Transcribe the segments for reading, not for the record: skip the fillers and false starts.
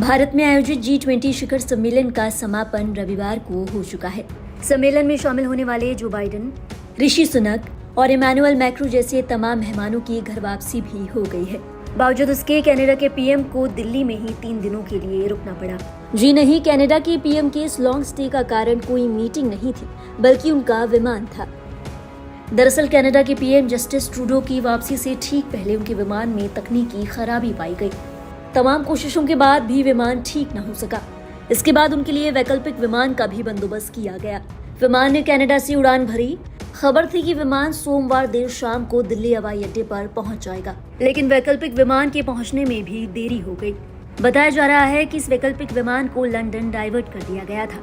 भारत में आयोजित G20 शिखर सम्मेलन का समापन रविवार को हो चुका है। सम्मेलन में शामिल होने वाले जो बाइडेन, ऋषि सुनक और इमैनुअल मैक्रो जैसे तमाम मेहमानों की घर वापसी भी हो गई है। बावजूद उसके कनाडा के पीएम को दिल्ली में ही 3 दिनों के लिए रुकना पड़ा। जी नहीं, कनाडा के पीएम के इस लॉन्ग स्टे का कारण कोई मीटिंग नहीं थी, बल्कि उनका विमान था। दरअसल कनाडा के पीएम जस्टिन ट्रूडो की वापसी से ठीक पहले उनके विमान में तकनीकी खराबी पाई गई। तमाम कोशिशों के बाद भी विमान ठीक न हो सका। इसके बाद उनके लिए वैकल्पिक विमान का भी बंदोबस्त किया गया। विमान ने कनाडा से उड़ान भरी। खबर थी कि विमान सोमवार देर शाम को दिल्ली हवाई अड्डे पर पहुंच जाएगा, लेकिन वैकल्पिक विमान के पहुंचने में भी देरी हो गई। बताया जा रहा है कि इस वैकल्पिक विमान को लंदन डाइवर्ट कर दिया गया था।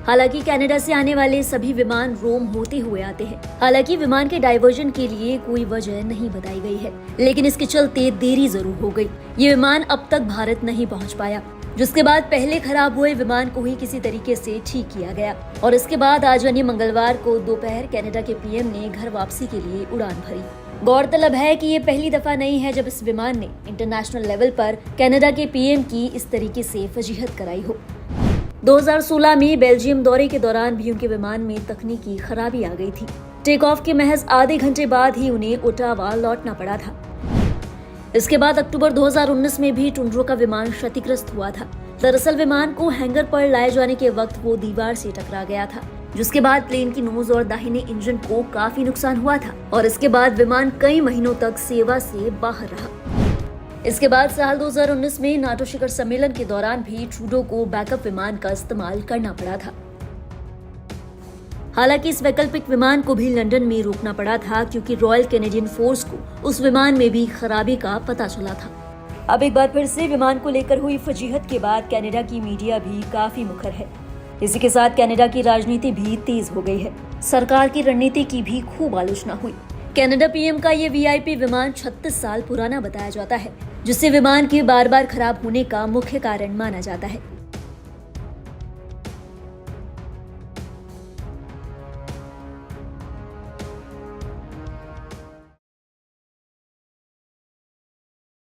हालांकि कनाडा से आने वाले सभी विमान रोम होते हुए आते हैं। हालांकि विमान के डाइवर्जन के लिए कोई वजह नहीं बताई गई है, लेकिन इसके चलते देरी जरूर हो गई। ये विमान अब तक भारत नहीं पहुंच पाया, जिसके बाद पहले खराब हुए विमान को ही किसी तरीके से ठीक किया गया और इसके बाद आज यानी मंगलवार को दोपहर कनाडा के पीएम ने घर वापसी के लिए उड़ान भरी। गौरतलब है कि ये पहली दफा नहीं है जब इस विमान ने इंटरनेशनल लेवल पर कनाडा के पीएम की इस तरीके से फजीहत कराई हो। 2016 में बेल्जियम दौरे के दौरान भी उनके विमान में तकनीकी खराबी आ गई थी। टेक ऑफ के महज आधे घंटे बाद ही उन्हें ओटावा लौटना पड़ा था। इसके बाद अक्टूबर 2019 में भी टुंड्रो का विमान क्षतिग्रस्त हुआ था। दरअसल विमान को हैंगर पर लाए जाने के वक्त वो दीवार से टकरा गया था, जिसके बाद प्लेन की नोज और दाहिने इंजन को काफी नुकसान हुआ था और इसके बाद विमान कई महीनों तक सेवा से बाहर रहा। इसके बाद साल 2019 में नाटो शिखर सम्मेलन के दौरान भी ट्रूडो को बैकअप विमान का इस्तेमाल करना पड़ा था। हालांकि इस वैकल्पिक विमान को भी लंदन में रोकना पड़ा था, क्योंकि रॉयल कैनेडियन फोर्स को उस विमान में भी खराबी का पता चला था। अब एक बार फिर से विमान को लेकर हुई फजीहत के बाद कनाडा की मीडिया भी काफी मुखर है। इसी के साथ कनाडा की राजनीति भी तेज हो गई है। सरकार की रणनीति की भी खूब आलोचना हुई। कनाडा पीएम का ये वीआईपी विमान 36 साल पुराना बताया जाता है, जिससे विमान के बार बार खराब होने का मुख्य कारण माना जाता है।